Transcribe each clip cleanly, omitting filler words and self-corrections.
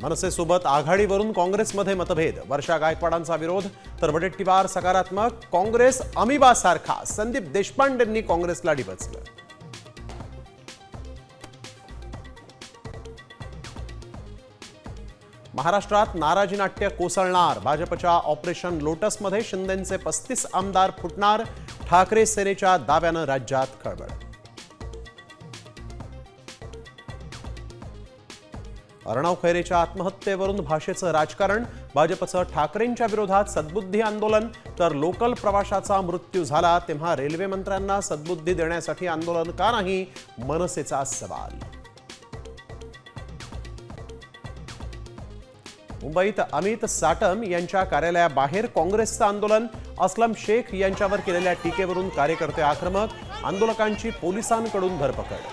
मनसेसोबत आघाडीवरून काँग्रेसमध्ये मतभेद, वर्षा गायकवाडांचा विरोध तर वडेट्टीवार सकारात्मक, काँग्रेस अमिबासारखा, संदीप देशपांडेंनी काँग्रेसला डिवचलं. महाराष्ट्रात नाराजी नाट्य कोसळणार, भाजपच्या ऑपरेशन लोटसमध्ये शिंदेंचे 35 आमदार फुटणार, ठाकरे सेनेच्या दाव्यानं राज्यात खळबळ. अर्णव खैरेच्या आत्महत्येवरून भाषेचं राजकारण, भाजपचं ठाकरेंच्या विरोधात सद्बुद्धी आंदोलन तर लोकल प्रवाशाचा मृत्यू झाला तेव्हा रेल्वे मंत्र्यांना सद्बुद्धी देण्यासाठी आंदोलन का नाही, मनसेचा सवाल. मुंबईत अमित साटम यांच्या कार्यालयाबाहेर काँग्रेसचं आंदोलन, असलम शेख यांच्यावर केलेल्या टीकेवरून कार्यकर्ते आक्रमक, आंदोलकांची पोलिसांकडून धरपकड.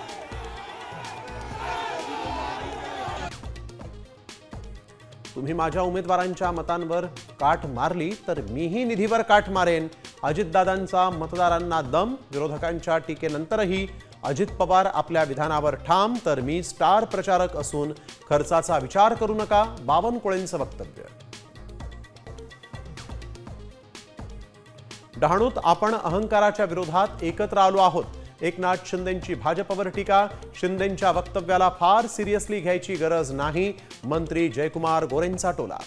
तुम्ही माझ्या उमेदवारांच्या मतांवर काठ मारली तर मीही निधीवर काठ मारेन, अजितदादांचा मतदारांना दम, विरोधकांच्या टीकेनंतरही अजित पवार आपल्या विधानावर ठाम तर मी स्टार प्रचारक असून खर्चाचा विचार करू नका, बावनकुळेंचं वक्तव्य. डहाणूत आपण अहंकाराच्या विरोधात एकत्र आलो आहोत, एकनाथ शिंदेंची भाजपवर टीका, शिंदेंच्या वक्तव्याला फार सिरियसली घ्यायची गरज नाही, मंत्री जयकुमार गोरेंचा टोला.